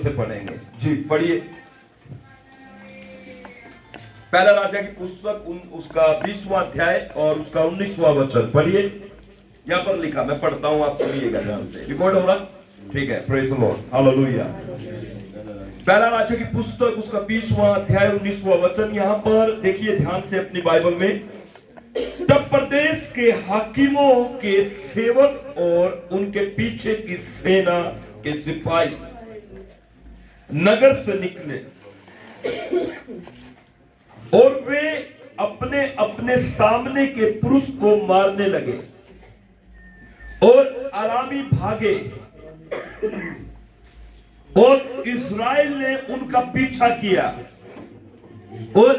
से पढ़ेंगे। जी पढ़िए। पहला राजा की पुस्तक उसका 20वां अध्याय और उसका 19वां वचन पढ़िए। यहां पर लिखा, मैं पढ़ता हूं, आप सुनिएगा ध्यान से। रिकॉर्ड हो रहा? ठीक है, प्रेज द लॉर्ड, हालेलुया। पहला राजा की पुस्तक उसका 20वां अध्याय 19वां वचन। यहां पर देखिए ध्यान से अपनी बाइबल में। तब प्रदेश के हाकिमों के सेवक और उनके पीछे की सेना के सिपाही नगर से निकले और वे अपने अपने सामने के पुरुष को मारने लगे और अरामी भागे और इस्राएल ने उनका पीछा किया। और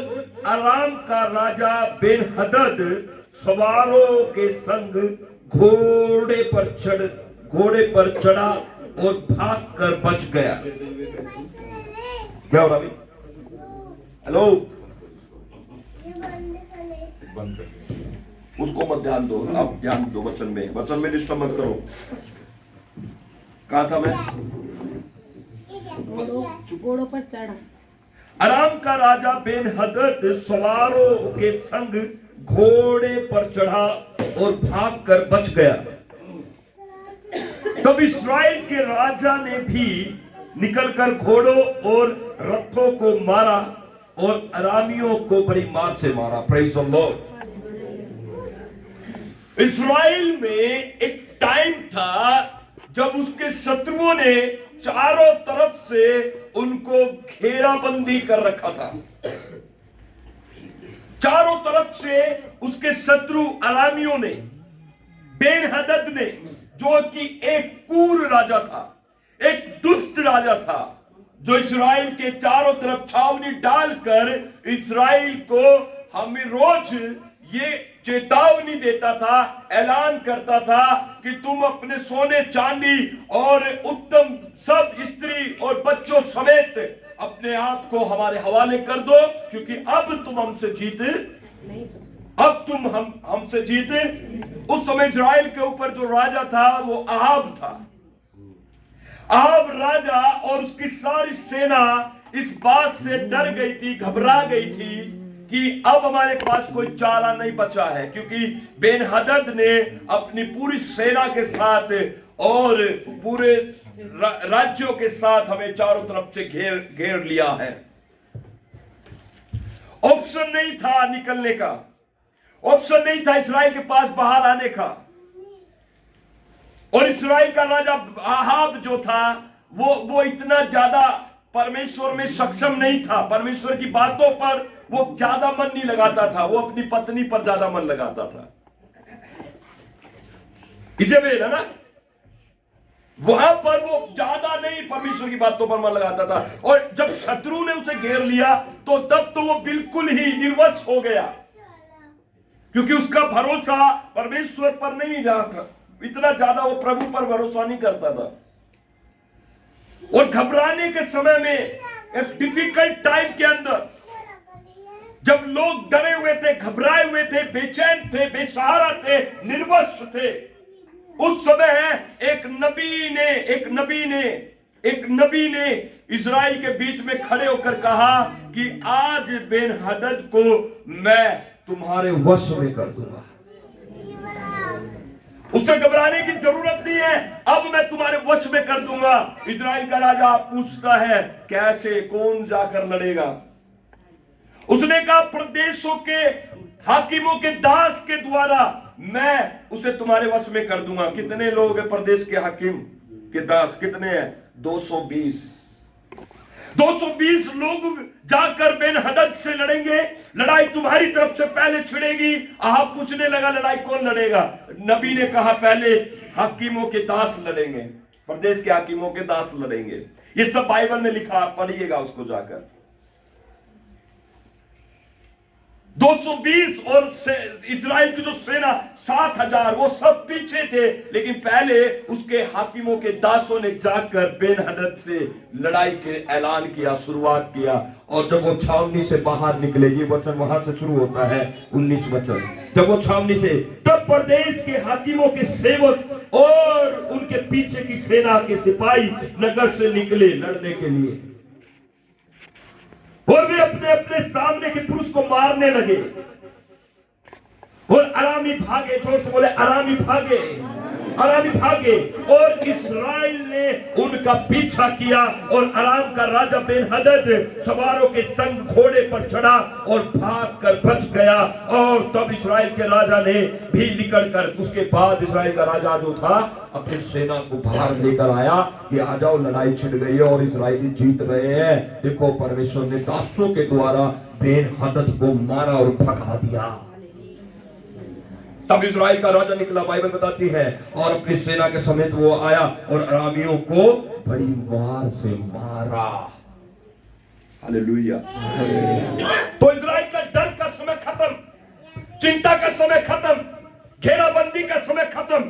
अराम का राजा बेन-हदद सवारों के संग घोड़े पर चढ़ा और भागकर बच गया। क्या हो रहा भाई? हेलो, बंद कर, उसको मत ध्यान दो, आप ध्यान दो वचन में डिस्टर्ब मत करो। कहा था मैं? घोड़ों पर चढ़ा। अराम का राजा बेन-हदद सवारों के संग घोड़े पर चढ़ा और भागकर बच गया। तब इस्राएल के राजा ने भी निकलकर घोड़ों और रथों को मारा और अरामियों को बड़ी मार से मारा। Praise the Lord. इस्राएल में एक टाइम था जब उसके शत्रुओं ने चारों तरफ से उनको घेराबंदी कर रखा था। चारों तरफ से उसके शत्रु अरामियों ने, बेन-हदद ने, जो कि एक क्रूर राजा था, एक दुष्ट राजा था, जो इस्राएल के चारों तरफ छावनी डालकर इस्राएल को हमें रोज ये चेतावनी देता था, ऐलान करता था कि तुम अपने सोने चांदी और उत्तम सब स्त्री और बच्चों समेत अपने आप को हमारे हवाले कर दो, क्योंकि अब तुम हमसे जीत नहीं सकते। अब तुम हमसे जीते। उस समय इस्राएल के ऊपर जो राजा था वो अहाब था। अहाब राजा और उसकी सारी सेना इस बात से डर गई थी, घबरा गई थी कि अब हमारे पास कोई चारा नहीं बचा है, क्योंकि बेन-हदद ने अपनी पूरी सेना के साथ और पूरे राज्यों के साथ हमें चारों तरफ से घेर लिया है। ऑप्शन नहीं था निकलने का, ऑप्शन नहीं था इस्राएल के पास बाहर आने का। और इस्राएल का राजा अहाब जो था वो इतना ज्यादा परमेश्वर में सक्षम नहीं था। परमेश्वर की बातों पर वो ज्यादा मन नहीं लगाता था, वो अपनी पत्नी पर ज्यादा मन लगाता था। इजेबेल है ना, वहां पर वो ज्यादा नहीं परमेश्वर की बातों पर मन लगाता था। और जब शत्रु ने उसे घेर लिया तो तब तो वो बिल्कुल ही निर्वश हो गया, क्योंकि उसका भरोसा परमेश्वर पर नहीं रहा था। इतना ज्यादा वो प्रभु पर भरोसा नहीं करता था। और घबराने के समय में, एक डिफिकल्ट टाइम के अंदर, जब लोग डरे हुए थे, घबराए हुए थे, बेचैन थे, बेसहारा थे, निर्वश थे, उस समय एक नबी ने इस्राएल के बीच में खड़े होकर कहा कि आज बेन-हदद को मैं तुम्हारे वश में कर दूंगा। उससे घबराने की जरूरत नहीं है, अब मैं तुम्हारे वश में कर दूंगा। इस्राएल का राजा पूछता है कैसे, कौन जाकर लड़ेगा? उसने कहा प्रदेशों के हाकिमों के दास के द्वारा मैं उसे तुम्हारे वश में कर दूंगा। कितने लोग हैं प्रदेश के हाकिम के दास? कितने हैं? 220 लोग जाकर बेन-हदद से लड़ेंगे। लड़ाई तुम्हारी तरफ से पहले छिड़ेगी। अहाब पूछने लगा लड़ाई कौन लड़ेगा? नबी ने कहा पहले हाकिमों के दास लड़ेंगे, प्रदेश के हाकिमों के दास लड़ेंगे। ये सब बाइबल में लिखा, पढ़िएगा उसको जाकर। 220 और इजराइल की जो सेना 7,000 वो सब पीछे थे, लेकिन पहले उसके हाकिमों के दासों ने जाकर बेन हदद से लड़ाई के ऐलान किया, शुरुआत किया। और जब वो छावनी से बाहर निकले, ये वचन वहां से शुरू होता है 19 वचन, जब वो छावनी से, तब प्रदेश के हाकिमों के सेवक और उनके पीछे की सेना के सिपाही नगर से निकले लड़ने के लिए, और वे अपने अपने सामने के पुरुष को मारने लगे। और अरामी भागे, जोर से बोले अरामी भागे, अरामी भागे। और इस्राएल ने उनका पीछा किया, और अराम का राजा बेन हदद सवारों के संग घोड़े पर चढ़ा और भागकर बच गया। और तब इस्राएल के राजा ने भी निकलकर, उसके बाद इस्राएल का राजा जो था अपनी सेना को बाहर लेकर आया कि आ जाओ, लड़ाई छिड़ गई है और इस्राएली जीत रहे हैं। देखो, परमेश्वर ने दासों के द्वारा बेन हदद को मारा और भगा दिया। तब इस्राएल का राजा निकला, बाइबल बताती है, और अपनी सेना के समेत वो आया और अरामियों को बड़ी मार से मारा। हालेलुया। तो इस्राएल का डर का समय खत्म, चिंता का समय खत्म, घेराबंदी का समय खत्म।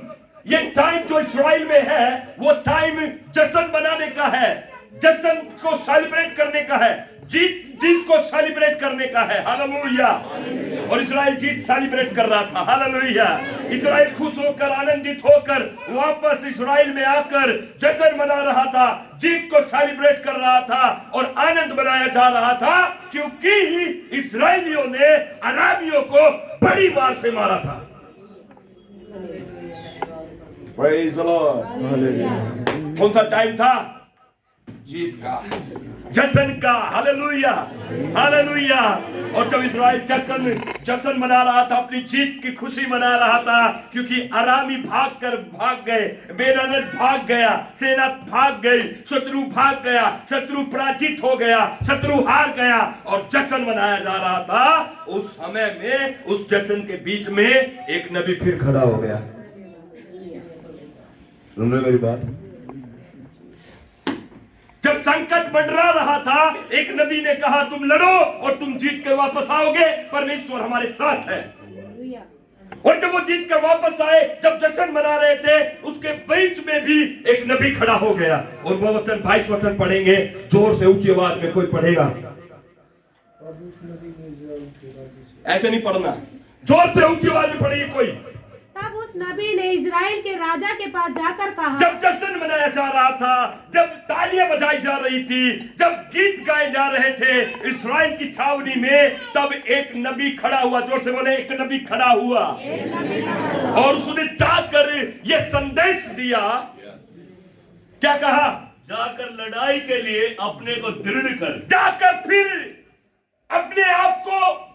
ये टाइम जो इस्राएल में है वो टाइम जश्न मनाने का है, जश्न को सेलिब्रेट करने का है, जीत को सेलिब्रेट करने का है। हालेलुया। और इस्राएल जीत सेलिब्रेट कर रहा था। हालेलुया। इस्राएल खुश होकर, आनंदित होकर वापस इस्राएल में आकर जश्न मना रहा था, जीत को सेलिब्रेट कर रहा था और आनंद मनाया जा रहा था, क्योंकि इस्राएलियों ने अरामियों को बड़ी मार से मारा था। Praise the Lord. हालेलुया। कौन सा टाइम था? जीत का, जश्न का। Hallelujah, hallelujah. और जब इस्राएल जश्न मना रहा था, अपनी जीत की खुशी मना रहा था, क्योंकि अरामी भाग गए, बेन हदद भाग गया, सेना भाग गई, शत्रु भाग गया, शत्रु पराजित हो गया, शत्रु हार गया, और जश्न मनाया जा रहा था। उस समय में, उस जश्न के बीच में एक नबी फिर खड़ा हो गया। सुन रहे मेरी बात? जब संकट मंडरा रहा था, एक नबी ने कहा, तुम लड़ो और तुम जीत कर वापस आओगे, परमेश्वर हमारे साथ है। और जब वो जीत कर वापस आए, जब जश्न मना रहे थे, उसके बीच में भी एक नबी खड़ा हो गया। और वो वचन 22 वचन पढ़ेंगे, जोर से ऊंची आवाज में कोई पढ़ेगा, ऐसे नहीं पढ़ना, जोर से ऊंची आवाज में पढ़ेगी कोई। तब उस नबी ने इजराइल के राजा के पास जाकर कहा, जब जश्न मनाया जा रहा था, जब तालियां बजाई जा रही थी, जब गीत गाए जा रहे थे इस्राएल की छावनी में, तब एक नबी खड़ा हुआ। जोर से बोले, एक नबी खड़ा हुआ। और उसने जाकर ये संदेश दिया, क्या कहा? जाकर लड़ाई के लिए अपने को दृढ़ कर, जाकर फिर अपने आप को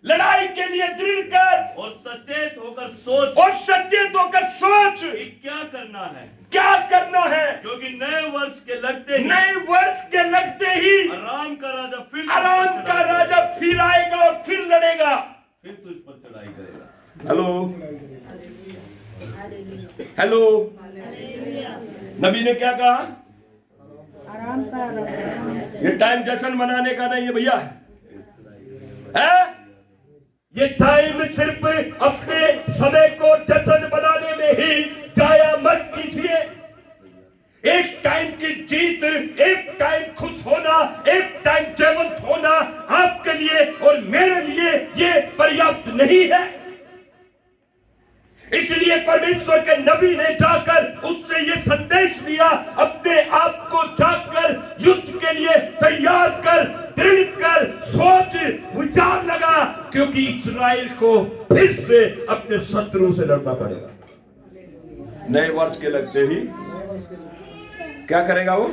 लड़ाई के लिए दृढ़ कर, और सचेत होकर सोच, और सचेत होकर सोच कि क्या करना है, क्या करना है। क्योंकि नए वर्ष के लगते ही, नए वर्ष के लगते ही आराम का राजा फिर आएगा और फिर लड़ेगा, फिर तुझ पर चढ़ाई करेगा। Hello, hello. नबी ने क्या कहा? आराम का। ये टाइम जश्न मनाने का नहीं है भैया, है? ये टाइम सिर्फ अपने समय को जश्न मनाने में ही जाया मत कीजिए। एक टाइम की जीत, एक टाइम खुश होना, एक टाइम जयवंत होना आपके लिए और मेरे लिए ये पर्याप्त नहीं है। इसलिए परमेश्वर के नबी ने जाकर उससे ये संदेश दिया, अपने आप को जाकर युद्ध के लिए तैयार कर, दृढ़ कर, सोच विचार लगा, क्योंकि इस्राएल को फिर से अपने शत्रु से लड़ना पड़ेगा। नए वर्ष के लगते ही क्या करेगा वो?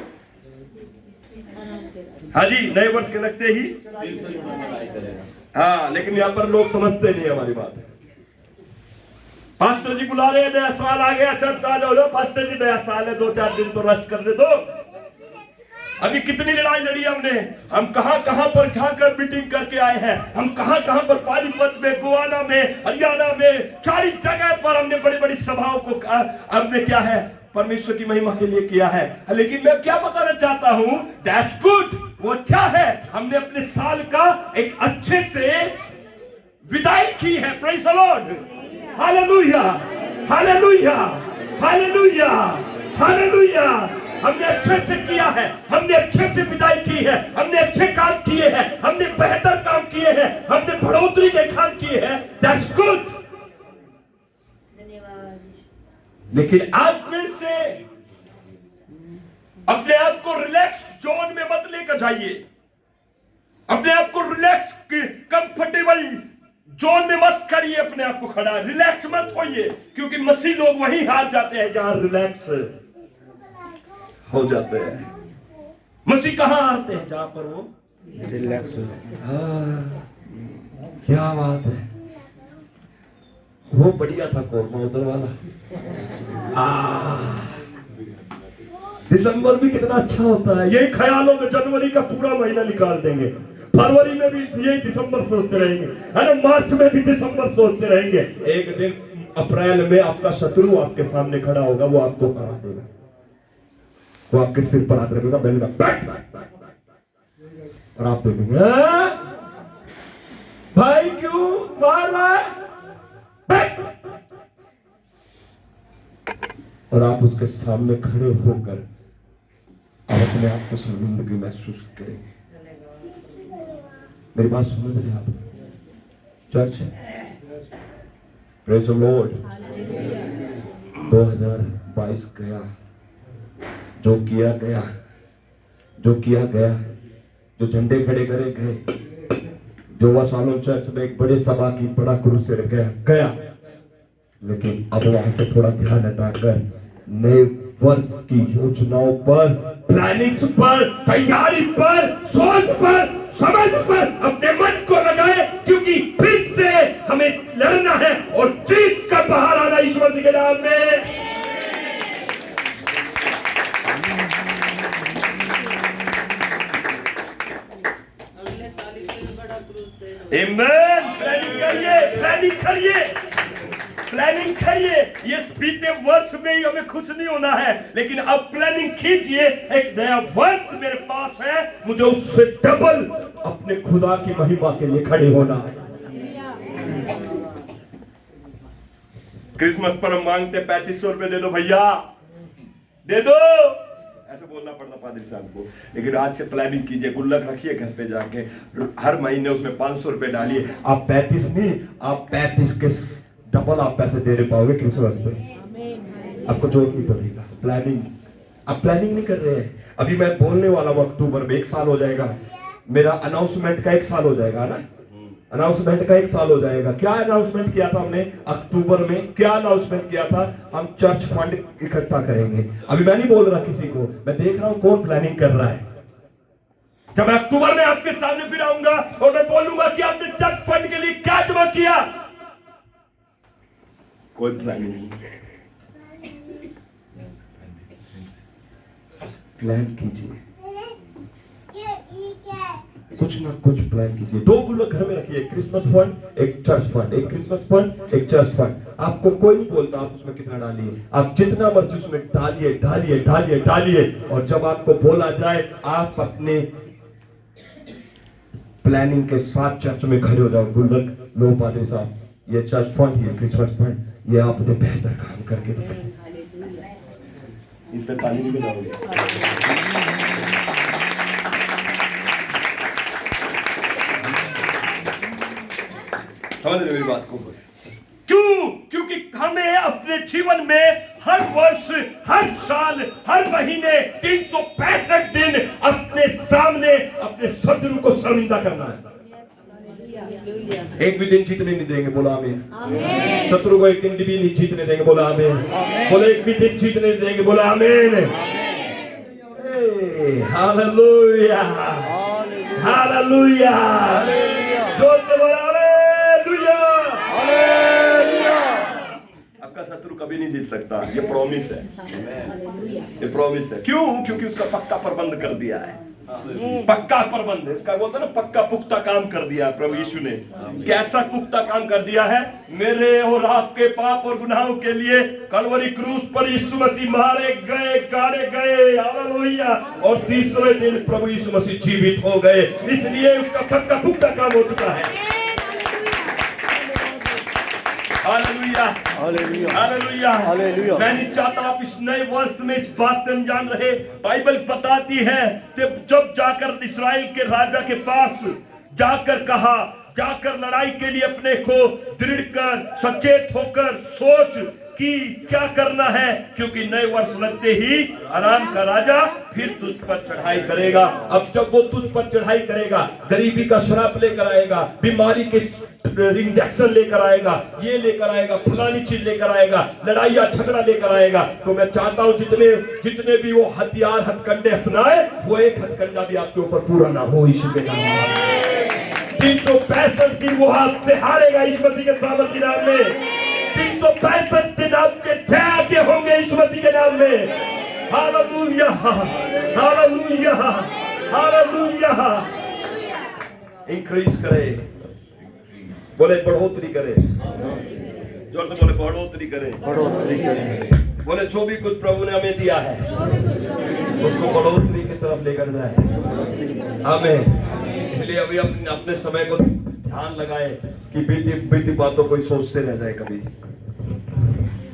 हाँ जी, नए वर्ष के लगते ही, हाँ, लेकिन यहाँ पर लोग समझते नहीं हमारी बात। पास्टर जी बुला रहे हैं, नया साल आ गया, चर्च आ जाओ। पास्टर जी नया साल है, 2-4 दिन तो रेस्ट करने दो। अभी कितनी लड़ाई लड़ी हमने, हम कहां कहां पर जाकर मीटिंग करके आए हैं, हम कहां कहां पर पानीपत में, गोवाना में, हरियाणा में, सारी जगह पर हमने बड़ी बड़ी सभाओं को हमने क्या है, परमेश्वर की महिमा के लिए किया है। लेकिन मैं क्या बताना चाहता हूं, दैट्स गुड, वो अच्छा है। हमने अपने साल का एक अच्छे से विदाई की है। Praise the Lord, hallelujah, hallelujah, hallelujah, hallelujah. हमने अच्छे से किया है, हमने अच्छे से विदाई की है, हमने अच्छे काम किए हैं, हमने बेहतर काम किए हैं, हमने बढ़ोतरी के काम किए हैं। That's good. लेकिन आज फिर से अपने आप को रिलैक्स जोन में मत लेकर जाइए, अपने आप को रिलैक्स कंफर्टेबल जोन में मत करिए, अपने आप को खड़ा रिलैक्स मत होइए, क्योंकि मसीह लोग वहीं हार जाते हैं जहां रिलैक्स हो जाते हैं। मसीह कहां हारते हैं? जहां पर वो रिलैक्स हो। क्या बात है, वो बढ़िया था कोरमा उधर वाला। दिसंबर भी कितना अच्छा होता है। यही ख्यालों में जनवरी का पूरा महीना निकाल देंगे, फरवरी में भी यही दिसंबर सोचते रहेंगे, है ना, मार्च में भी दिसंबर सोचते रहेंगे। एक दिन अप्रैल में आपका शत्रु आपके सामने खड़ा होगा, वो आपको हरा देगा, वो आपके सिर पर हाथ रखेगा, बैठेगा बैठ, और आप देखेंगे भाई क्यों मार रहा है, बैठ। और आप उसके सामने खड़े होकर आप अपने आप को शर्मिंदगी महसूस करेंगे। मेरी बात समझ रहे हैं आप? Church, praise the Lord. 2022 गया, जो किया गया, जो किया गया, जो झंडे खड़े करे गए, जो सालों चर्च में एक बड़ी सभा की, बड़ा क्रूसेड गया, लेकिन अब वहां से थोड़ा ध्यान हटाकर नए वर्ष की योजनाओं पर, प्लानिंग्स पर, तैयारी पर, सोच पर, समझ पर अपने मन को लगाए, क्योंकि फिर से हमें लड़ना है और जीत का बाहर आना ईश्वर जी के नाम में। आमीन। प्लानिंग करिए, प्लानिंग करिए, प्लानिंग करिए। ये बीते वर्ष में ही हमें खुश नहीं होना है, लेकिन अब प्लानिंग कीजिए, एक नया वर्ष मेरे पास है, मुझे उससे डबल अपने खुदा की महिमा के लिए खड़े होना है। क्रिसमस पर हम मांगते 3500 रुपए दे दो भैया, दे दो, ऐसे बोलना पड़ता पादरी साहब को। लेकिन आज से प्लानिंग कीजिए, गुल्लक रखिए घर पे जाके, हर महीने उसमें 500 रुपए डालिए। आप 35 नहीं, आप 35 के डबल आप पैसे दे रहे पाओगे क्रिसमस पे। आपको जोर नहीं पड़ेगा। प्लानिंग, आप प्लानिंग नहीं कर रहे हैं। अभी मैं बोलने वाला हूँ, अक्टूबर में 1 साल हो जाएगा मेरा, अनाउंसमेंट का 1 साल हो जाएगा ना, अनाउंसमेंट का 1 साल हो जाएगा। क्या अनाउंसमेंट किया था हमने अक्टूबर में? क्या अनाउंसमेंट किया था? हम चर्च फंड इकट्ठा करेंगे। अभी मैं नहीं बोल रहा किसी को, मैं देख रहा हूं कौन प्लानिंग कर रहा है। जब अक्टूबर में आपके सामने फिर आऊंगा और मैं बोलूंगा कि आपने चर्च फंड के लिए क्या जमा किया, कोई प्लानिंग नहीं। प्लान कीजिए, कुछ ना कुछ प्लान कीजिए। 2 गुल्लक घर में रखिए, एक क्रिसमस फंड, एक चर्च फंड, एक क्रिसमस फंड, एक चर्च फंड। आपको कोई नहीं बोलता आप उसमें कितना डालिए, आप जितना मर्जी उसमें डालिए, डालिए, डालिए, डालिए। और जब आपको बोला जाए, आप अपने प्लानिंग के साथ चर्च में खड़े हो जाओ। गुल्लक लो पादरी साहब, ये चर्च फंड, ये क्रिसमस फंड, ये आपने बेहतर काम करके दिखाया, इस पे ताली नहीं बजाओगे। समझ रहे मेरी बात को? क्यों? क्योंकि हमें अपने जीवन में हर वर्ष, हर साल, हर महीने 365 दिन अपने सामने अपने शत्रु को शर्मिंदा करना है। एक भी दिन जीतने नहीं देंगे, बोला आमीन। शत्रु को एक दिन भी नहीं जीतने देंगे, बोला आमीन। बोले एक भी दिन जीतने नहीं देंगे, बोला आमीन। हालेलुया, हालेलुया, जोर से बोला हालेलुया। आपका शत्रु कभी नहीं जीत सकता, ये प्रॉमिस है, ये प्रॉमिस है। क्यों? क्योंकि उसका पक्का प्रबंध कर दिया है, पक्का प्रबंध है उसका, बोलता ना पक्का पुख्ता काम कर दिया प्रभु यीशु ने। कैसा पुख्ता काम कर दिया है? मेरे और आपके पाप और गुनाहों के लिए कलवरी क्रूस पर यीशु मसीह मारे गए, गाड़े गए, हालेलुया। और तीसरे दिन प्रभु यीशु मसीह जीवित हो गए, इसलिए उसका पक्का पुख्ता काम हो चुका है। Hallelujah, hallelujah, hallelujah, hallelujah. मैं नहीं चाहता आप इस नए वर्ष में इस बात से अनजान रहे। बाइबल बताती है कि जब जाकर इस्राएल के राजा के पास जाकर कहा, जाकर लड़ाई के लिए अपने को दृढ़ कर, सचेत होकर सोच कि क्या करना है, क्योंकि नए वर्ष लगते ही आराम का राजा फिर तुझ पर चढ़ाई करेगा। अब जब वो तुझ पर चढ़ाई करेगा, गरीबी का श्राप लेकर आएगा, बीमारी के इंजेक्शन लेकर आएगा, ये लेकर आएगा, फलानी चीज लेकर आएगा, लड़ाई या झगड़ा लेकर आएगा, तो मैं चाहता हूं जितने जितने भी वो हथियार हथकंडे अपनाए, वो एक हथकंडा भी आपके ऊपर पूरा ना हो। यीशु के नाम में 365 दिन वो आपसे हारेगा यीशु मसीह के सामर्थ्य के नाम में। 365 दिन आपके जय के होंगे यीशु मसीह के नाम में। Hallelujah, hallelujah, hallelujah. इंक्रीज करे, बोले बढ़ोतरी करे, जोर से बोले बढ़ोतरी करे, बढ़ोतरी करें। बोले जो भी कुछ प्रभु ने हमें दिया है उसको बढ़ोतरी की तरफ लेकर जाए। आमीन। इसलिए अभी अपने समय को ध्यान लगाए कि बीती बातों को ही सोचते रह जाए। कभी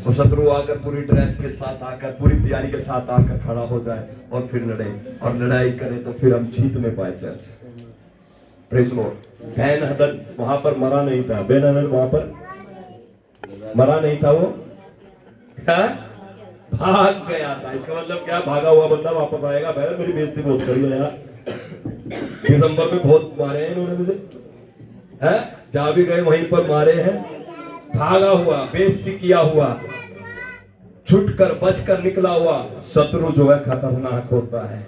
वो शत्रु आकर पूरी ड्रेस के साथ आकर, पूरी तैयारी के साथ आकर खड़ा हो जाए और फिर लड़े और लड़ाई करे, तो फिर हम जीत नहीं पाए। Church praise Lord. बेन हदद वहां पर मरा नहीं था, बेन हदद वहां पर मरा नहीं था, वो भाग गया था। इसका मतलब क्या, भागा हुआ बंदा वापस आएगा। बहन मेरी बेइज्जती बहुत करी है यार, दिसंबर में बहुत मारे हैं इन्होंने मुझे, है जहां भी गए वहीं पर मारे हैं। भागा हुआ, बेइज्जती किया हुआ, छुटकर बचकर निकला हुआ शत्रु जो है खतरनाक होता है।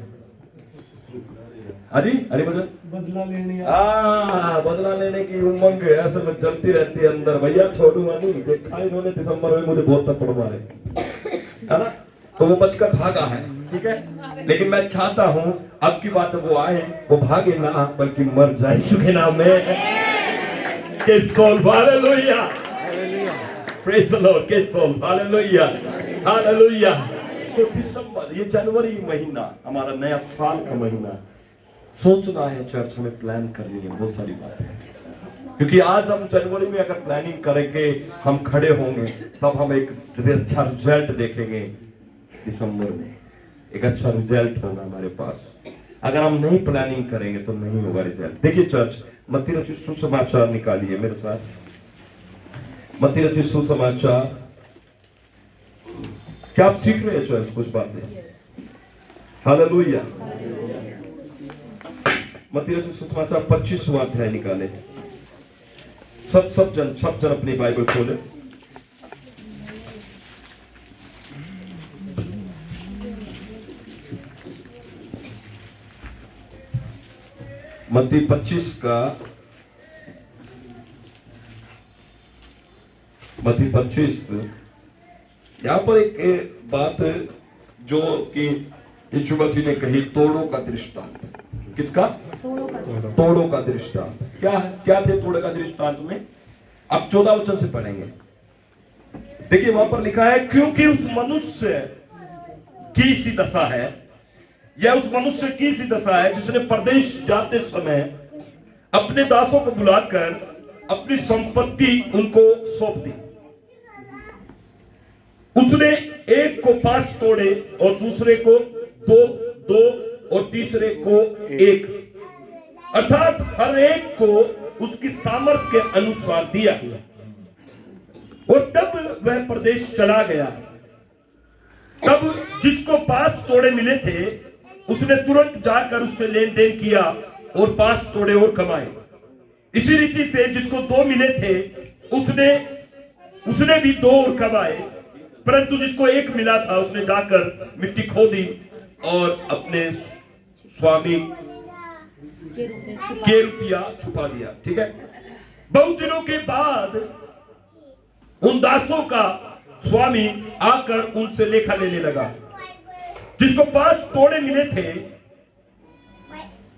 अजी अरे भजन बदला लेने बदला लेने की उमंग ऐसे में चलती रहती है अंदर। भैया छोड़ूंगा नहीं, देखा इन्होंने दिसंबर में मुझे बहुत थप्पड़ मारे, है ना, तो वो बचकर भागा है। ठीक है, लेकिन मैं चाहता हूं अब की बात वो आए, वो भागे ना बल्कि मर जाए यीशु के नाम में। के soul hallelujah, praise the Lord, के सोल हालेलुया, हालेलुया। तो दिसंबर, ये जनवरी महीना हमारा नया साल का महीना, सोचना है चर्च, हमें प्लान करनी है बहुत सारी बातें, क्योंकि आज हम जनवरी में अगर प्लानिंग करेंगे, हम खड़े होंगे, तब हम एक अच्छा रिजल्ट देखेंगे। दिसंबर में एक अच्छा रिजल्ट होगा हमारे पास। अगर हम नहीं प्लानिंग करेंगे तो नहीं होगा रिजल्ट। देखिए चर्च, मत्ती रचित सुसमाचार निकालिए मेरे साथ। मत्ती रचित सुसमाचार, क्या आप सीख रहे हैं चर्च कुछ बातें? हालेलुया। मत्ती रचित सुसमाचार 25वां अध्याय निकाले। सब जन अपनी बाइबल खोले। मत्ती 25 का, मत्ती 25, यहां पर एक बात जो कि यीशु मसीह ने कही, तोड़ों का दृष्टांत। किसका? तोड़ों का दृष्टांत। क्या थे तोड़ों का दृष्टांत में? अब 14 वचन से पढ़ेंगे। देखिए वहां पर लिखा है, क्योंकि उस मनुष्य की सी दशा है, यह उस मनुष्य की सी दशा है जिसने परदेश जाते समय अपने दासों को बुलाकर अपनी संपत्ति उनको सौंप दी। उसने एक को 5 तोड़े और दूसरे को 2 और तीसरे को 1, अर्थात हर एक को उसकी सामर्थ्य के अनुसार दिया। और तब वह प्रदेश चला गया। तब जिसको 5 तोड़े मिले थे उसने तुरंत जाकर उससे लेन देन किया और 5 तोड़े और कमाए। इसी रीति से जिसको 2 मिले थे उसने भी 2 और कमाए। परंतु जिसको 1 मिला था उसने जाकर मिट्टी खोदी और अपने स्वामी के रुपया छुपा दिया। ठीक है, बहुत दिनों के बाद उन दासों का स्वामी आकर उनसे लेखा लेने लगा। जिसको 5 तोड़े मिले थे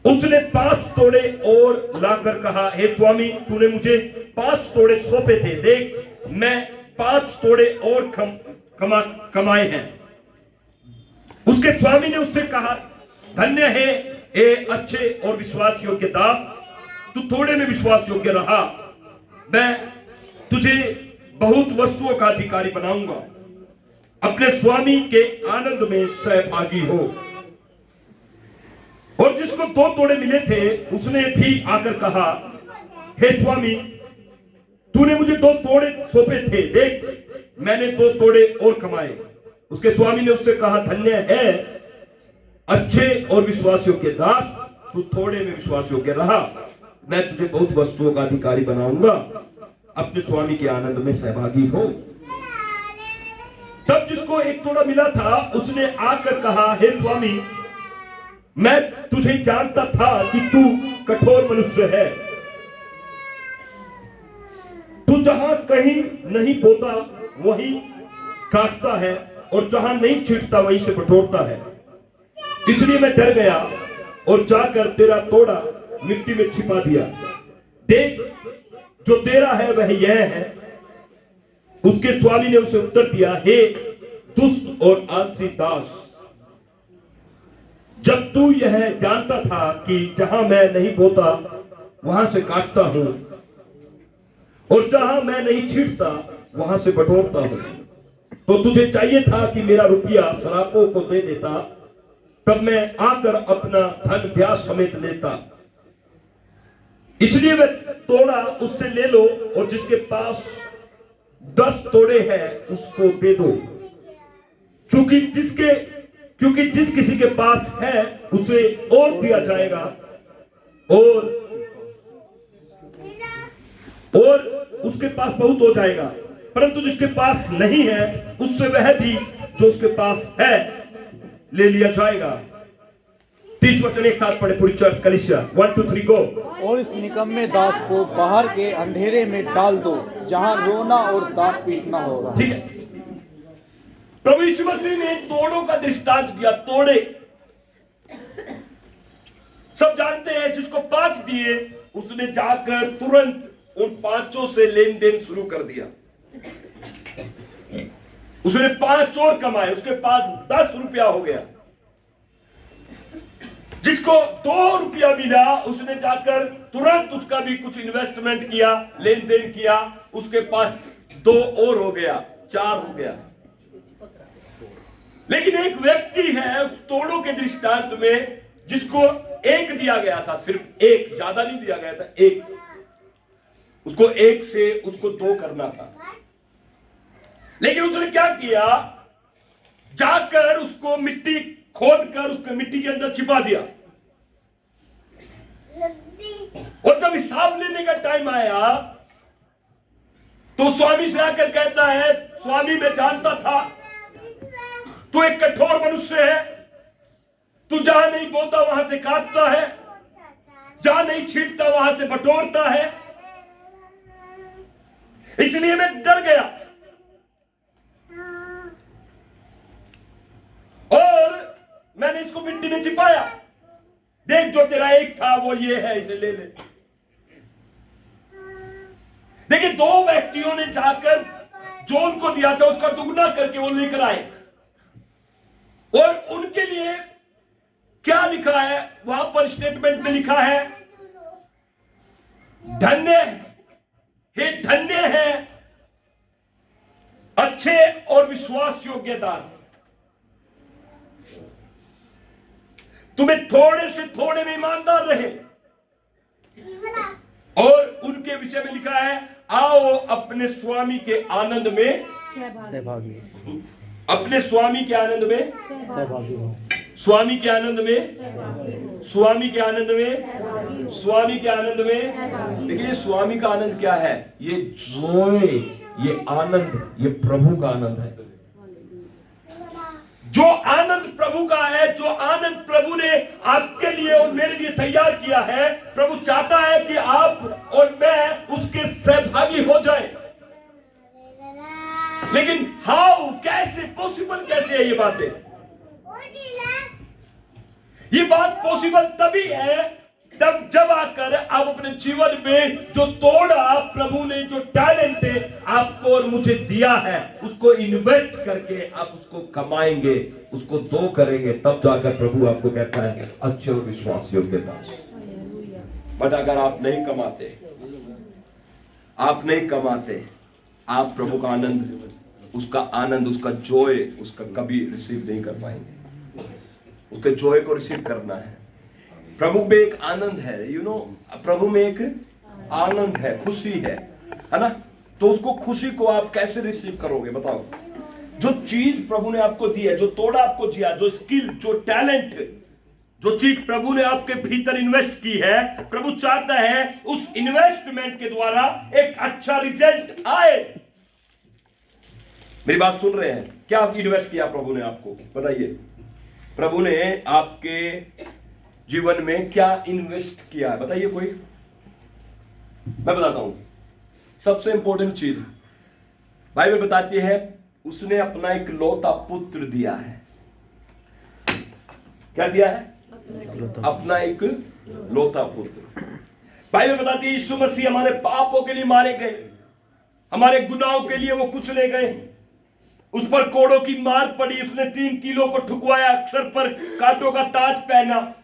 उसने 5 तोड़े और लाकर कहा, हे स्वामी, तूने मुझे 5 तोड़े सौंपे थे, देख मैं 5 तोड़े और कमाए हैं। उसके स्वामी ने उससे कहा, धन्य है ए अच्छे और विश्वास योग्य दास, तू थोड़े में विश्वास योग्य रहा, मैं तुझे बहुत वस्तुओं का अधिकारी बनाऊंगा, अपने स्वामी के आनंद में सहभागी हो। और जिसको 2 तोड़े मिले थे उसने भी आकर कहा, हे स्वामी, तूने मुझे 2 तोड़े सौंपे थे, देख मैंने 2 तोड़े और कमाए। उसके स्वामी ने उससे कहा, धन्य है अच्छे और विश्वास योग्य दास, तू थोड़े में विश्वास योग्य रहा, मैं तुझे बहुत वस्तुओं का अधिकारी बनाऊंगा, अपने स्वामी के आनंद में सहभागी हो। तब जिसको 1 तोड़ा मिला था उसने आकर कहा, हे स्वामी, मैं तुझे जानता था कि तू कठोर मनुष्य है, तू जहां कहीं नहीं बोता वहीं काटता है और जहां नहीं छींटता वहीं से बटोरता है। इसलिए मैं डर गया और जाकर तेरा तोड़ा मिट्टी में छिपा दिया। देख, जो तेरा है वह यह है। उसके स्वामी ने उसे उत्तर दिया, हे दुष्ट और आलसी दास, जब तू यह जानता था कि जहां मैं नहीं बोता वहां से काटता हूं और जहां मैं नहीं छींटता वहां से बटोरता हूं, तो तुझे चाहिए था कि मेरा रुपया सरापों को दे देता, तब मैं आकर अपना धन ब्याज समेत लेता। इसलिए वह तोड़ा उससे ले लो और जिसके पास 10 तोड़े हैं उसको दे दो, क्योंकि जिस किसी के पास है उसे और दिया जाएगा और उसके पास बहुत हो जाएगा, परंतु जिसके पास नहीं है उससे वह भी जो उसके पास है ले लिया जाएगा। 30 वचन एक साथ पढ़े पूरी चर्च, कलीसिया। 1 2 3 गो। और इस निकम्मे दास को बाहर के अंधेरे में डाल दो, जहां रोना और दांत पीसना होगा। ठीक है, प्रभु यीशु मसीह ने तोड़ों का दृष्टांत दिया। तोड़े सब जानते हैं, जिसको 5 दिए उसने जाकर तुरंत उन 5 से लेन देन शुरू कर दिया। उसने 5 और कमाए, उसके पास 10 रुपया हो गया। जिसको 2 रुपया मिला उसने जाकर तुरंत उसका भी कुछ इन्वेस्टमेंट किया, लेन देन किया, उसके पास 2 और हो गया, 4 हो गया। लेकिन एक व्यक्ति है उस तोड़ों के दृष्टांत में जिसको 1 दिया गया था, सिर्फ 1, ज्यादा नहीं दिया गया था, 1। उसको 1 से उसको 2 करना था। लेकिन उसने क्या किया, जाकर उसको मिट्टी खोद कर उसको मिट्टी के अंदर छिपा दिया। और जब हिसाब लेने का टाइम आया तो स्वामी से आकर कहता है, स्वामी मैं जानता था तू एक कठोर मनुष्य है, तू जहां नहीं बोता वहां से काटता है, जहां नहीं छींटता वहां से बटोरता है, इसलिए मैं डर गया और मैंने इसको मिट्टी में छिपाया। देख, जो तेरा 1 था वो ये है, इसे ले ले। देखिए, 2 व्यक्तियों ने जाकर जो उनको दिया था उसका दुगना करके वो लेकर आए और उनके लिए क्या लिखा है वहां पर स्टेटमेंट में लिखा है, धन्य है अच्छे और विश्वास योग्य दास, तुम्हें थोड़े से थोड़े में ईमानदार रहे। और उनके विषय में लिखा है, आओ अपने स्वामी के आनंद में सहभागी, अपने स्वामी के आनंद में सहभागी हो। स्वामी के आनंद में, स्वामी के आनंद में, स्वामी के आनंद में। देखिए, स्वामी का आनंद क्या है? ये जॉय, ये आनंद, ये प्रभु का आनंद है। जो आनंद प्रभु का है, जो आनंद प्रभु ने आपके लिए और मेरे लिए तैयार किया है, प्रभु चाहता है कि आप और मैं उसके सहभागी हो जाएं। लेकिन हाउ, कैसे पॉसिबल, कैसे है ये बातें? ये बात पॉसिबल तभी है तब जब आकर आप अपने जीवन में जो तोड़ा प्रभु ने, जो टैलेंट आपको और मुझे दिया है, उसको इन्वेस्ट करके आप उसको कमाएंगे, उसको 2 करेंगे, तब जाकर प्रभु आपको कहता है अच्छे और विश्वास योग्य दास। बट अगर आप नहीं कमाते, आप प्रभु का आनंद, उसका जॉय, उसका कभी रिसीव नहीं कर पाएंगे। उसके जॉय को रिसीव करना है। प्रभु में एक आनंद है, प्रभु में एक आनंद है, खुशी है ना? तो उसको, खुशी को आप कैसे रिसीव करोगे बताओ? जो चीज प्रभु ने आपको दी है, जो तोड़ा आपको दिया, जो स्किल, जो टैलेंट, जो चीज प्रभु ने आपके भीतर इन्वेस्ट की है, प्रभु चाहता है उस इन्वेस्टमेंट के द्वारा एक अच्छा रिजल्ट आए। मेरी बात सुन रहे हैं? क्या इन्वेस्ट किया प्रभु ने आपको? बताइए, प्रभु ने आपके जीवन में क्या इन्वेस्ट किया है? बताइए कोई। मैं बताता हूं। सबसे इंपॉर्टेंट चीज बाइबल बताती है, उसने अपना एक लौता पुत्र दिया है। क्या दिया है? अपना एक लौता पुत्र। बाइबल बताती है यीशु मसीह हमारे पापों के लिए मारे गए, हमारे गुनाहों के लिए वो कुचले गए, उस पर कोड़ों की मार पड़ी, उसने 3 किलो को ठुकवाया, सर पर कांटों का ताज पहना।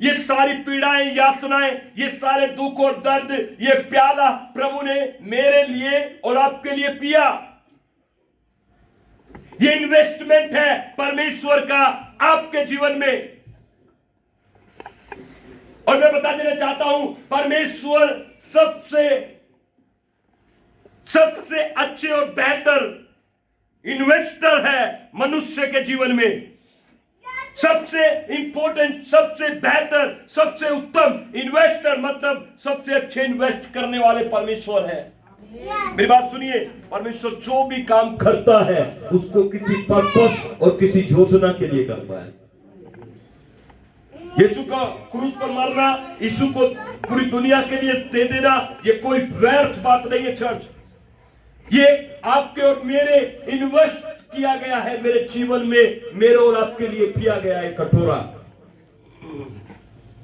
ये सारी पीड़ाएं, यातनाएं, ये सारे दुख और दर्द, ये प्याला प्रभु ने मेरे लिए और आपके लिए पिया। ये इन्वेस्टमेंट है परमेश्वर का आपके जीवन में। और मैं बता देना चाहता हूं, परमेश्वर सबसे अच्छे और बेहतर इन्वेस्टर है मनुष्य के जीवन में। सबसे इंपॉर्टेंट, सबसे बेहतर, सबसे उत्तम इन्वेस्टर, मतलब सबसे अच्छे इन्वेस्ट करने वाले परमेश्वर है। मेरी बात सुनिए, परमेश्वर जो भी काम करता है उसको किसी पर्पस और किसी योजना के लिए करता है। यीशु का क्रूस पर मरना, यीशु को पूरी दुनिया के लिए दे देना, ये कोई व्यर्थ बात नहीं है चर्च। ये आपके और मेरे इन्वेस्ट किया गया है, मेरे जीवन में, मेरे और आपके लिए पिया गया है कटोरा।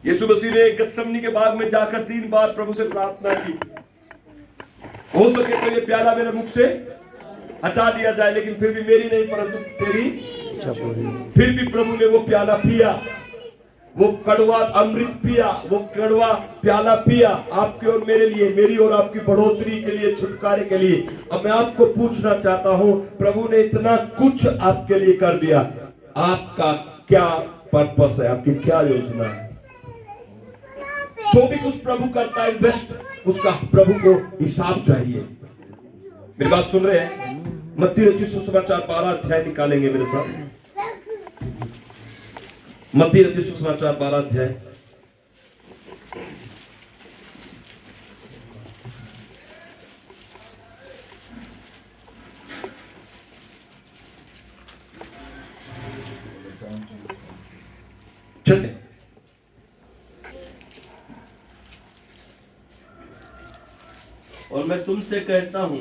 यीशु मसीह ने गतसमनी के बाग में जाकर 3 बार प्रभु से प्रार्थना की, हो सके तो ये प्याला मेरे मुख से हटा दिया जाए, लेकिन फिर भी मेरी नहीं परंतु तेरी। फिर भी प्रभु ने वो प्याला पिया, वो कड़वा अमृत पिया, वो कड़वा प्याला पिया आपके और मेरे लिए, मेरी और आपकी बढ़ोतरी के लिए, छुटकारे के लिए। अब मैं आपको पूछना चाहता हूं, प्रभु ने इतना कुछ आपके लिए कर दिया, आपका क्या पर्पस है? आपकी क्या योजना है? जो भी कुछ प्रभु करता है इन्वेस्ट, उसका प्रभु को हिसाब चाहिए। मेरी बात सुन रहे हैं? मत्ती रचित सुसमाचार 12 अध्याय निकालेंगे मेरे साथ। मत्ती रचित सुसमाचार 12 अध्याय। चलते। और मैं तुमसे कहता हूं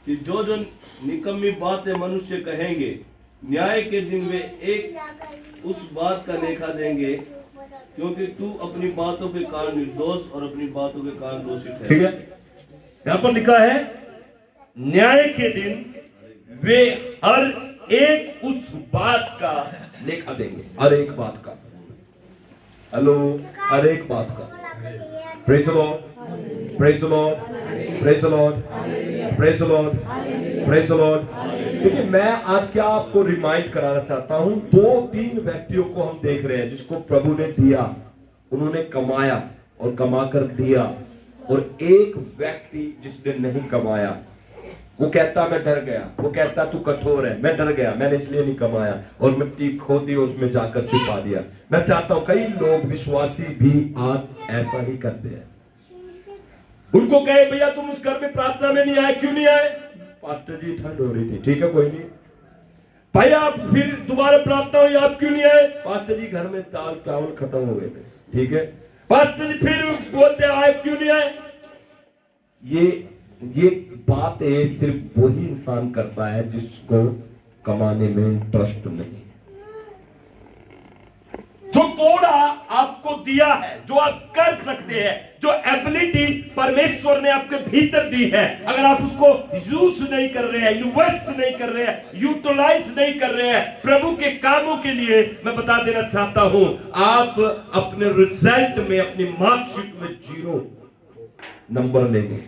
कि जो जो निकम्मी बातें मनुष्य कहेंगे, न्याय के दिन वे एक उस बात का लेखा देंगे, क्योंकि तू अपनी बातों के कारण निर्दोष और अपनी बातों के कारण दोषी है। ठीक है, यहां पर लिखा है न्याय के दिन वे हर एक उस बात का लेखा देंगे, हर एक बात का। हेलो, हर एक बात का। Praise the Lord, praise the Lord, praise the Lord, praise the Lord, praise the Lord. देखिए, मैं आज क्या आपको रिमाइंड कराना चाहता हूं, 2-3 व्यक्तियों को हम देख रहे हैं जिसको प्रभु ने दिया, उन्होंने कमाया और कमाकर दिया, और एक व्यक्ति जिसने नहीं कमाया, वो कहता मैं डर गया, वो कहता तू कठोर है, मैं डर गया, मैंने इसलिए नहीं कमाया, और मिट्टी खोदी और उसमें जाकर छुपा दिया। मैं चाहता हूं कई लोग विश्वासी भी आज ऐसा ही करते हैं। उनको कहे भैया तुम उस घर में प्रार्थना में नहीं आए, क्यों नहीं आए? पास्टर जी ठंड हो रही थी। ठीक है, कोई नहीं। भैया फिर दोबारा प्रार्थना हुई, आप क्यों नहीं आए? पास्टर जी घर में दाल चावल खत्म हो गए थे। ठीक है, पास्टर जी फिर बोलते आए, क्यों नहीं आए? ये बातें सिर्फ वही इंसान करता है जिसको कमाने में इंटरेस्ट नहीं। जो तोड़ा आपको दिया है, जो आप कर सकते हैं, जो एबिलिटी परमेश्वर ने आपके भीतर दी है, अगर आप उसको यूज नहीं कर रहे हैं, इन्वेस्ट नहीं कर रहे हैं, यूटिलाइज नहीं कर रहे हैं प्रभु के कामों के लिए, मैं बता देना चाहता हूं आप अपने रिजल्ट में, अपनी मार्कशीट में 0 नंबर लेंगे।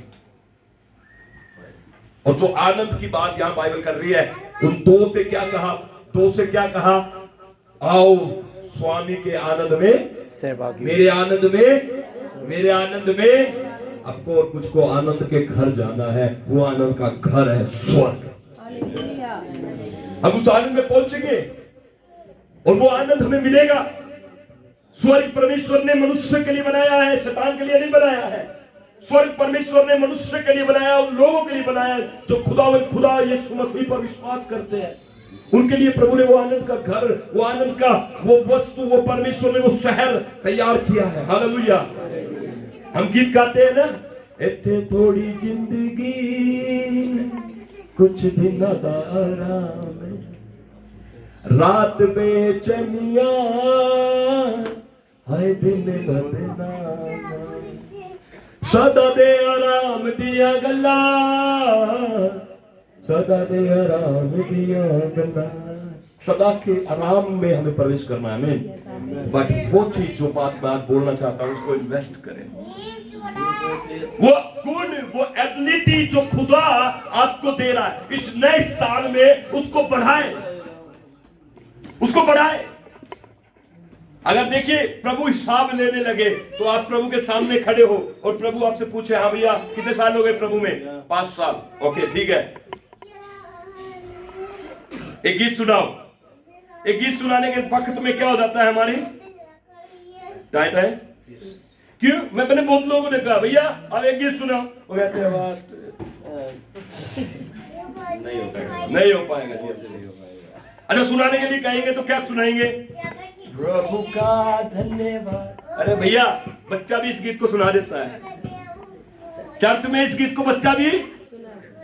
और जो आनंद की बात यहां बाइबल कर रही है, उन दो से क्या कहा? दो से क्या कहा? आओ स्वामी के आनंद में सहभागी। मेरे आनंद में आपको और मुझको आनंद के घर जाना है। वो आनंद का घर है स्वर्ग। हम उस आनंद में पहुंचेंगे और वो आनंद हमें मिलेगा। स्वर्ग परमेश्वर ने मनुष्य के लिए बनाया है, शैतान के लिए नहीं बनाया है। स्वर्ग परमेश्वर ने मनुष्य के लिए बनाया, उन लोगों के लिए बनाया जो खुदा यीशु मसीह पर विश्वास करते हैं। उनके लिए प्रभु ने वो आनंद का घर, वो आनंद का वो वस्तु, वो परमेश्वर ने वो शहर तैयार किया है। हालेलुया। हम गीत गाते हैं ना, इत्थे थोड़ी जिंदगी कुछ दिन दा आराम, रात बेचैनिया हाय दिन बदनाम, सदा दे आराम दिया गल्ला, सदा दे आराम दिया गल्ला। सदा के आराम में हमें प्रवेश करना है। आमीन। बाकी वो चीज जो बात मैं आज बोलना चाहता हूं उसको इन्वेस्ट करें। वो गुण, वो एबिलिटी जो खुदा आपको दे रहा है इस नए साल में, उसको बढ़ाएं, उसको बढ़ाएं। अगर देखिए प्रभु हिसाब लेने लगे तो आप प्रभु के सामने खड़े हो और प्रभु आपसे पूछे, हाँ भैया कितने साल हो गए प्रभु में? 5 साल। ओके ठीक है, एक गीत सुनाओ। एक गीत सुनाने के वक्त में क्या हो जाता है? हमारी टाइट है। क्यों? मैंने बहुत लोगों को देखा, भैया अब एक गीत सुनाओ, वो कहते हैं नहीं हो पाएगा जी, ऐसे नहीं हो पाएगा। अच्छा सुनाने के लिए कहेंगे तो क्या सुनाएंगे? प्रभु का धन्यवाद। अरे भैया बच्चा भी इस गीत को सुना देता है, चर्च में इस गीत को बच्चा भी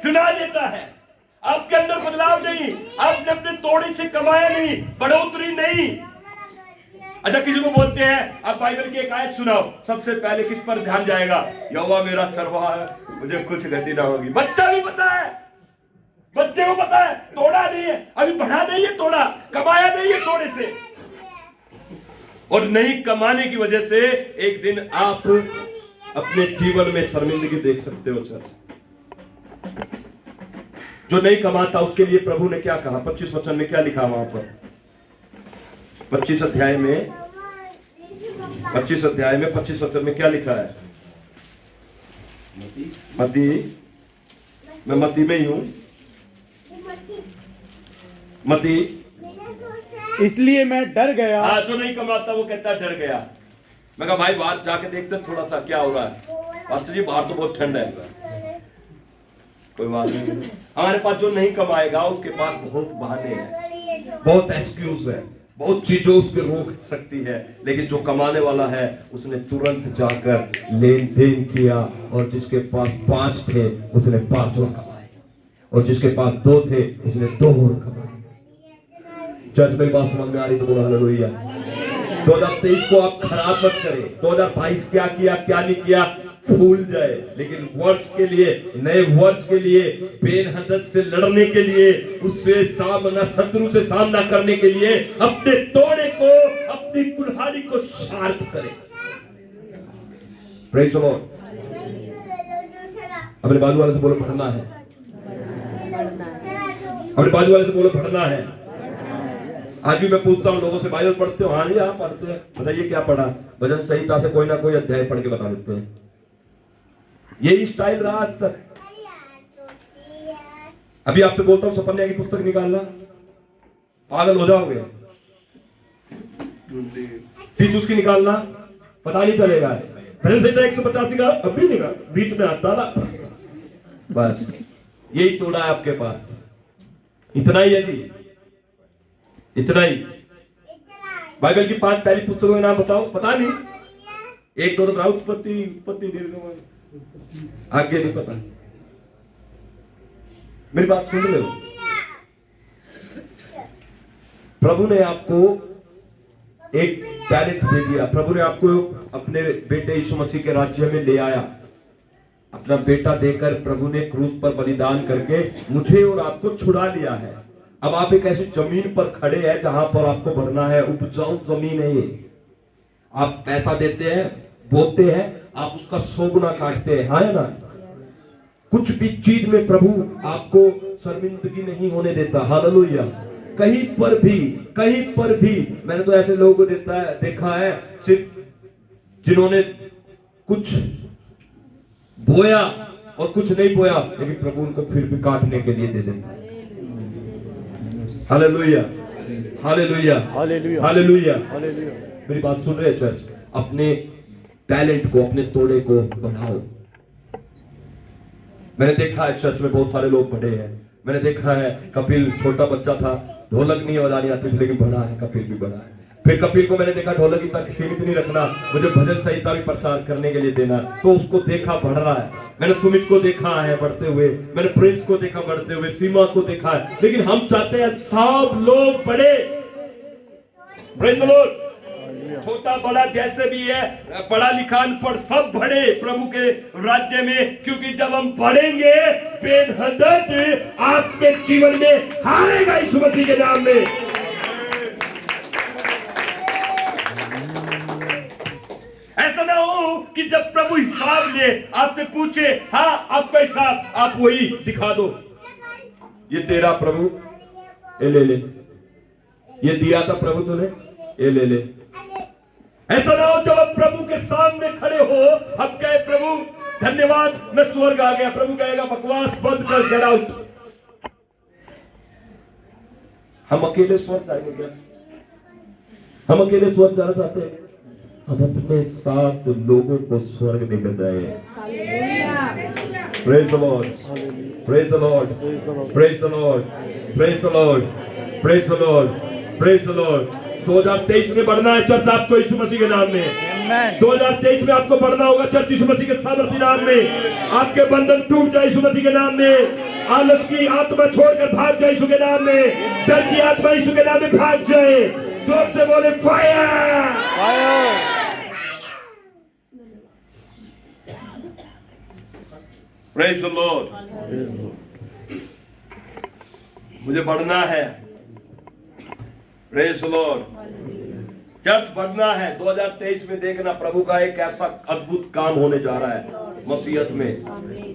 सुना देता है। आपके अंदर बदलाव नहीं, आपने अपने तोड़े से कमाया नहीं, बढ़ोतरी नहीं। अच्छा किसी को बोलते हैं आप बाइबल की एक आयत सुनाओ, सबसे पहले किस पर ध्यान जाएगा? यहोवा मेरा चरवाहा है, मुझे कुछ घटी ना होगी। बच्चा भी पता है, बच्चे को पता है तोड़ा नहीं है, अभी बढ़ा नहीं है तोड़ा, कमाया नहीं है तोड़े से। और नहीं कमाने की वजह से एक दिन आप अपने जीवन में शर्मिंदगी देख सकते हो। चर्च जो नहीं कमाता उसके लिए प्रभु ने क्या कहा? 25 वचन में क्या लिखा? वहां पर 25 अध्याय में 25 वचन में क्या लिखा है? मैं मत्ती में ही हूं। मत्ती, इसलिए मैं डर गया। हाँ, जो नहीं कमाता वो कहता है डर गया। मैं कहा भाई बाहर जाके देखते थोड़ा सा क्या हो रहा है। पास्टर जी बाहर तो बहुत ठंड है। कोई बात नहीं, हमारे पास जो नहीं कमाएगा उसके पास बहुत बहाने हैं, बहुत एक्सक्यूज है, बहुत चीजों उसके रोक सकती है। लेकिन जो कमाने वाला है उसने तुरंत जाकर लेन देन किया, और जिसके पास 5 थे उसने 5 और कमाए, और जिसके पास 2 थे उसने 2 और कमाए। चर्च में बात समझ में आ रही तो बोलो हालेलुया। 2023 को आप खराब मत करें। 2022 क्या किया क्या नहीं किया भूल जाए, लेकिन वर्ष के लिए, नए वर्ष के लिए, बेनहदत से लड़ने के लिए, उससे सामना, शत्रु से सामना करने के लिए अपने तोड़े को, अपनी कुल्हाड़ी को शार्प करें। Praise the Lord. अपने बाजू वाले से बोलो बढ़ना है। अपने बाजू वाले से बोलो बढ़ना है। आज भी मैं पूछता हूँ लोगों से, बाइबल पढ़ते हो? हाँ जी हाँ पढ़ते हैं। बताइए क्या पढ़ा? भजन संहिता से कोई ना कोई अध्याय पढ़ के बता देते हैं। यही स्टाइल रहा आज तक। अभी आपसे बोलता हूं सपन्या की पुस्तक निकालना, पागल हो जाओगे। तीतुस की निकालना, पता नहीं चलेगा। भजन संहिता 150 निकाल, अभी निकाल, बीच में हाथ डाला, बस यही तोड़ा है आपके पास। इतना ही है जी, इतना ही। बाइबल की 5 पहली पुस्तकों के नाम बताओ। पता नहीं, 1-2 तो बताओ। उत्पत्ति, आगे नहीं पता। मेरी बात सुन रहे हो? प्रभु ने आपको एक टैलेंट दे दिया। प्रभु ने आपको अपने बेटे यीशु मसीह के राज्य में ले आया। अपना बेटा देकर प्रभु ने क्रूस पर बलिदान करके मुझे और आपको छुड़ा लिया है। अब आप एक ऐसी जमीन पर खड़े हैं जहां पर आपको बढ़ना है। उपजाऊ जमीन है ये। आप पैसा देते हैं, बोते हैं, आप उसका 100 गुना काटते हैं, हाँ या ना? कुछ भी चीज में प्रभु आपको शर्मिंदगी नहीं होने देता। हालेलुया। कहीं पर भी मैंने तो ऐसे लोगों को देखा है सिर्फ जिन्होंने कुछ बोया और कुछ नहीं बोया, लेकिन प्रभु उनको फिर भी काटने के लिए दे देता। Hallelujah, hallelujah, hallelujah, hallelujah. Hallelujah. मेरी बात सुन रहे हैं चर्च? अपने टैलेंट को, अपने तोड़े को बढ़ाओ। मैंने देखा है चर्च में बहुत सारे लोग बड़े हैं। मैंने देखा है कपिल छोटा बच्चा था, ढोलक नहीं बजानी आती थी, लेकिन बड़ा है, कपिल भी बड़ा है। फिर कपिल को मैंने देखा ढोलक ही तक सीमित नहीं रखना, मुझे भजन संहिता भी प्रचार करने के लिए देना, तो उसको देखा बढ़ रहा है। मैंने सुमित को देखा है बढ़ते हुए, मैंने प्रिंस को देखा बढ़ते हुए, सीमा को देखा है, लेकिन हम चाहते हैं सब लोग बड़े। Praise the Lord. छोटा बड़ा जैसे भी है, पढ़ा लिखा अनपढ़ सब बढ़े प्रभु के राज्य में, क्योंकि जब हम पढ़ेंगे बेनहदद आपके जीवन में हारेगा यीशु मसीह के नाम में। ऐसा ना हो कि जब प्रभु हिसाब ले आपसे पूछे, हाँ आपका हिसाब, आप वही दिखा दो, ये तेरा प्रभु, ये ले ले, ये दिया था प्रभु तूने, ये ले ले। ऐसा ना हो जब आप प्रभु के सामने खड़े हो, अब कहे प्रभु धन्यवाद मैं स्वर्ग आ गया, प्रभु कहेगा बकवास बंद कर, गेट आउट। हम अकेले स्वर्ग जाएंगे क्या? हम अकेले स्वर्ग जाना चाहते हैं? हम अपने साथ लोगों को स्वर्ग लेकर जाए। Praise the Lord, praise the Lord, praise the Lord, praise the Lord, praise the Lord, praise the Lord. 2023 में बढ़ना है चर्च आपको यीशु मसीह के नाम में। 2023 में आपको बढ़ना होगा चर्च यीशु मसीह के सामर्थ्य नाम में। आपके बंधन टूट जाए यीशु मसीह के नाम में। आलस की आत्मा छोड़कर भाग जाए यीशु के नाम में। डर की आत्मा यीशु के नाम में भाग जाए। जोर से बोले fire, fire. Praise the Lord. मुझे बढ़ना है। Praise the Lord. चर्च बढ़ना है। 2023 में देखना प्रभु का एक ऐसा अद्भुत काम होने जा रहा है मसीहत में,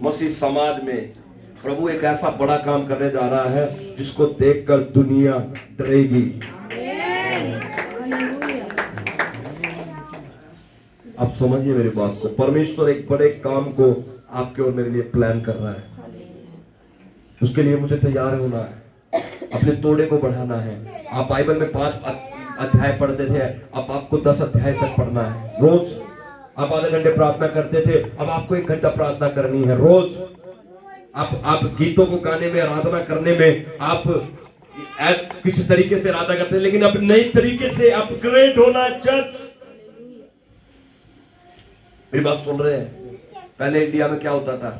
मसीह समाज में। प्रभु एक ऐसा बड़ा काम करने जा रहा है जिसको देखकर दुनिया डरेगी। आप समझिए मेरी बात को। परमेश्वर एक बड़े काम को आपके और मेरे लिए प्लान कर रहा है। उसके लिए मुझे तैयार होना है, अपने तोड़े को बढ़ाना है। आप बाइबल में 5 अध्याय पढ़ते थे, अब आपको 10 अध्याय तक पढ़ना है। रोज आप आधे घंटे प्रार्थना करते थे, अब आपको 1 घंटा प्रार्थना करनी है रोज। आप गीतों को गाने में, आराधना करने में आप किसी तरीके से आराधना करते हैं, लेकिन अब नई तरीके से अपग्रेड होना चर्च। मेरी बात सुन रहे हैं? पहले इंडिया में क्या होता था?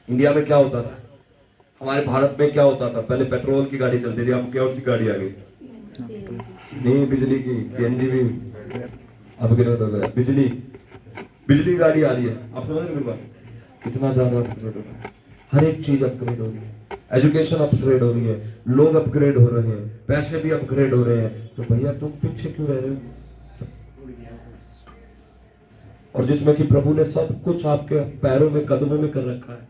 इंडिया में क्या होता था? हमारे भारत में क्या होता था? पहले पेट्रोल की गाड़ी चलती थी, अब क्या सी गाड़ी आ गई? नहीं, बिजली की, सीएनजी भी अपग्रेड हो गया। बिजली गाड़ी आ रही है। आप समझ रहे हो कितना ज्यादा अपग्रेड हो रहा है? हर एक चीज अपग्रेड हो रही है। एजुकेशन अपग्रेड हो रही है, लोग अपग्रेड हो रहे हैं, पैसे भी अपग्रेड हो रहे हैं। तो भैया तुम पीछे क्यों रह रहे हो? और जिसमें कि प्रभु ने सब कुछ आपके पैरों में, कदमों में कर रखा है।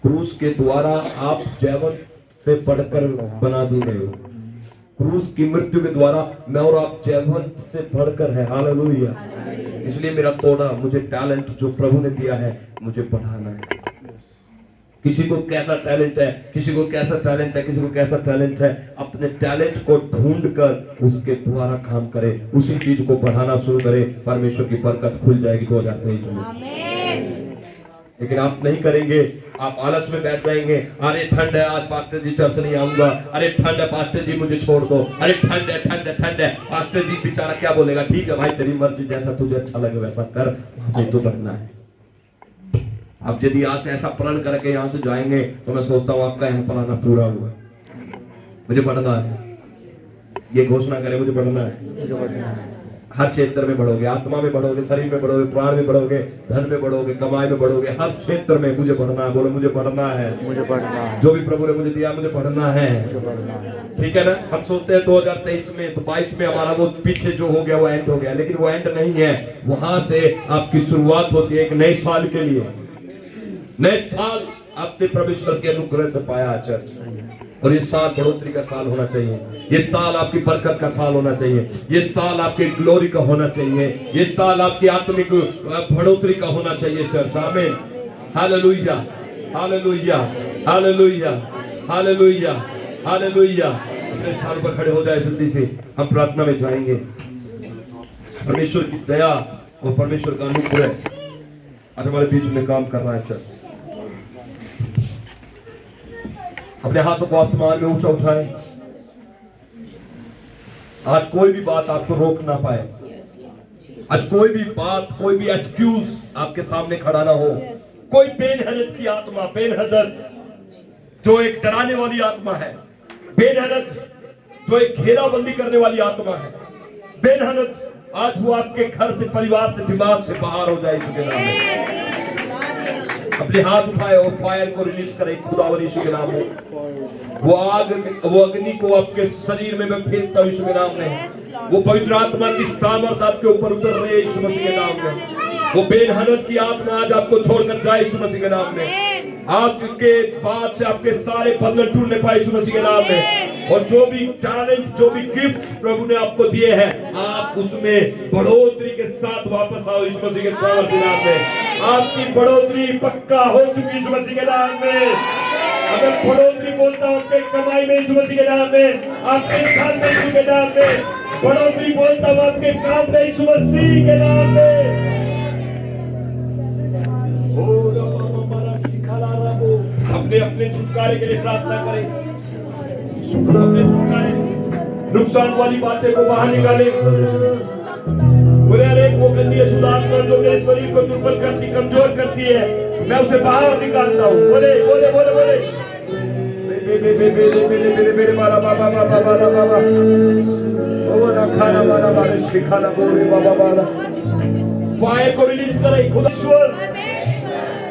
क्रूस के द्वारा आप जैवन से बढ़कर बना दिए गए हो। क्रूस की मृत्यु के द्वारा मैं और आप जैवन से बढ़कर है। हालेलुया। इसलिए मेरा तोड़ा, मुझे टैलेंट जो प्रभु ने दिया है, मुझे बढ़ाना है। किसी को कैसा टैलेंट है, किसी को कैसा टैलेंट है, किसी को कैसा टैलेंट है, अपने टैलेंट को ढूंढकर उसके द्वारा काम करे, उसी चीज को बढ़ाना शुरू करे। परमेश्वर की बरकत खुल जाएगी 2023 में। लेकिन आप नहीं करेंगे, आप आलस में बैठ जाएंगे। अरे ठंड है, आज पास्टर जी चर्च नहीं आऊंगा। अरे ठंड है पास्टर जी, मुझे छोड़ दो। अरे ठंड है, ठंड है, ठंड है। पास्टर जी बेचारा क्या बोलेगा? ठीक है भाई, तेरी मर्जी, जैसा तुझे अच्छा लगे वैसा कर, हमें तो करना है। अब यदि यहाँ से ऐसा प्रण करके यहाँ से जाएंगे तो मैं सोचता हूँ आपका यहाँ पर आना पूरा हुआ। मुझे बढ़ना है, ये घोषणा करें, मुझे बढ़ना है। हर क्षेत्र में बढ़ोगे, आत्मा में बढ़ोगे, शरीर में बढ़ोगे, प्राण में बढ़ोगे, धन में बढ़ोगे, कमाई में बढ़ोगे, हर क्षेत्र में मुझे बढ़ना है। बोलो मुझे बढ़ना है, मुझे बढ़ना है। जो भी प्रभु ने मुझे दिया मुझे बढ़ना है। ठीक है ना? हम सोचते हैं 2023 में, तो 22 में हमारा वो पीछे जो हो गया वो एंड हो गया, लेकिन वो एंड नहीं है। वहां से आपकी शुरुआत होती है एक नए साल के लिए। नए साल आपने परमेश्वर के अनुग्रह से पाया चर्च, और ये साल बढ़ोतरी का साल होना चाहिए। ये साल आपकी बरकत का साल होना चाहिए। ये साल आपके ग्लोरी का होना चाहिए। ये साल आपकी आत्मिक बढ़ोतरी का होना चाहिए चर्च। आमीन, hallelujah, hallelujah, hallelujah, hallelujah, hallelujah. अपने स्थान पर खड़े हो जाए जल्दी से, हम प्रार्थना में जाएंगे। परमेश्वर की दया और परमेश्वर का अनुग्रह आज हमारे बीच में काम कर रहा है चर्च। अपने हाथों को आसमान में ऊंचा उठाए। आज कोई भी बात आपको रोक ना पाए। आज कोई भी बात, कोई भी एक्सक्यूज आपके सामने खड़ा ना हो। कोई बेनहदत की आत्मा, बेनहदत जो एक डराने वाली आत्मा है, बेनहदत जो एक घेराबंदी करने वाली आत्मा है, बेनहदत आज वो आपके घर से, परिवार से, दिमाग से बाहर हो जाए यीशु के नाम में। अपने हाथ उठाए और फायर को रिलीज करें खुदावंद यीशु के नाम में। वो आग, वो अग्नि को आपके शरीर में मैं भेजता हूं यीशु के नाम में। वो पवित्र आत्मा की सामर्थ आपके ऊपर उतर रही है यीशु मसीह के नाम में। वो बेनहदत की आत्मा आज आपको छोड़कर जाए यीशु मसीह के नाम में। आपके बाद से आपके सारे बंधन टूटने पाए यीशु मसीह के नाम में। और जो भी टैलेंट, जो भी गिफ्ट प्रभु ने आपको दिए हैं, आप उसमें बढ़ोतरी के साथ वापस आओ यीशु मसीह के सामर्थ के नाम में। आपकी बढ़ोतरी पक्का हो चुकी यीशु मसीह के नाम में। अगर बढ़ोतरी बोलता हूं आपके कमाई में यीशु मसीह के नाम में, आपके खान में यीशु के नाम में। बढ़ोतरी बोलता हूं आपके काम में यीशु मसीह के नाम में। अपने अपने छुटकारे के लिए प्रार्थना करें। अपने छुटकारे, नुकसान वाली बातें को बाहर निकाले। बोले अरे वो गंदी अशुद्ध आत्मा जो मेरे शरीर को दुर्बल करती, कमजोर करती है, मैं उसे बाहर निकालता हूँ। बोले बोले बोले बोले मेरे बाला बाबा बाबा बाला बाबा ओ ना खाना वाला बाले शिखाना बोले बाबा बाला। फायर को रिलीज करें खुदाश्वर।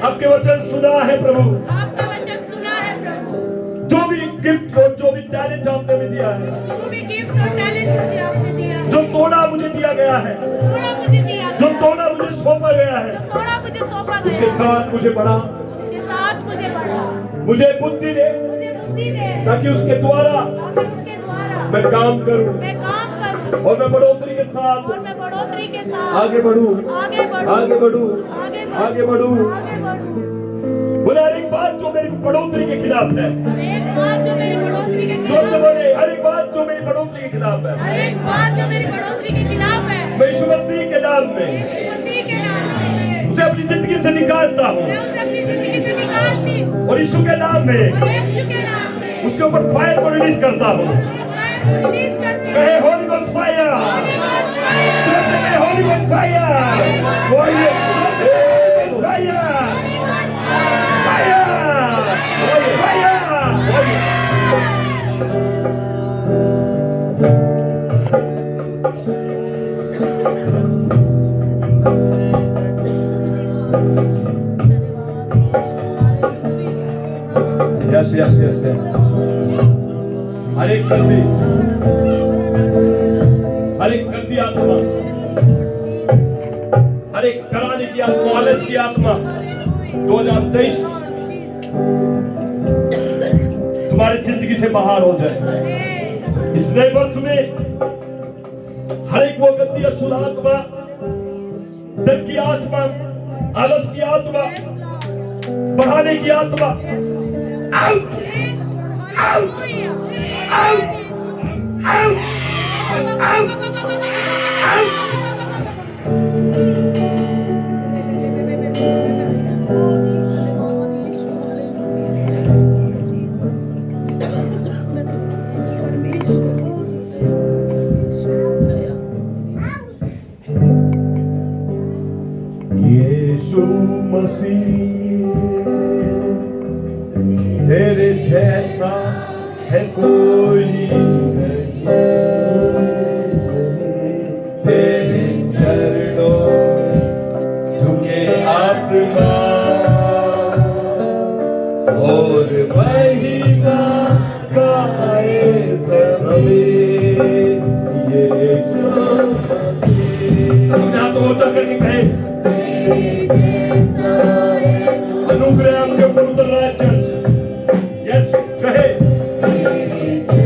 आपके वचन सुना है प्रभु, आपका वचन सुना है प्रभु। जो भी गिफ्ट और जो भी टैलेंट आपने मुझे दिया है, जो भी गिफ्ट और टैलेंट मुझे आपने दिया है, जो तोड़ा मुझे दिया गया है, थोड़ा मुझे दिया, जो तोड़ा मुझे सौंपा गया है, थोड़ा मुझे सौंपा उसके गया, साथ मुझे बढ़ा, उसके साथ मुझे बढ़ा, मुझे बुद्धि दे, मुझे बुद्धि दे, ताकि उसके द्वारा ताकि उसके द्वारा मैं काम करूं मैं काम करूं और मैं बढ़ोतरी के साथ और मैं बढ़ोतरी के साथ आगे बढ़ूं, आगे बढ़ूं, आगे बढ़ूं, आगे आगे बढ़ूं। आगे बढ़ूं। बोले हर एक बात जो मेरी बढ़ोतरी के खिलाफ है, हर एक बात जो मेरी बढ़ोतरी के जो खिलाफ से बोले हर एक बात जो मेरी बढ़ोतरी के खिलाफ है, हर एक बात जो मेरी बढ़ोतरी के खिलाफ है, मैं यीशु मसीह के नाम में यीशु मसीह के नाम में उसे अपनी जिंदगी से निकालता हूँ मैं उसे अपनी जिंदगी से निकालती हूँ और यीशु के नाम में और यीशु के नाम में उसके ऊपर फायर को रिलीज करता हूँ। उसको फायर को रिलीज करती हूँ। कहे holy ghost fire, holy ghost fire, जैसे कहे holy ghost fire, holy ghost fire, fire, holy fire. Yes yes yes yes. हर एक गंदी आत्मा, हर एक डराने की आत्मा, आलस की आत्मा 2023 तुम्हारी जिंदगी से बाहर हो जाए। इस नए वर्ष में हर एक वो गंदी अशुद्ध आत्मा, डर की आत्मा, आलस की आत्मा, बहाने की आत्मा, out out out out out out. यीशु मसीह तेरे जैसा है कोई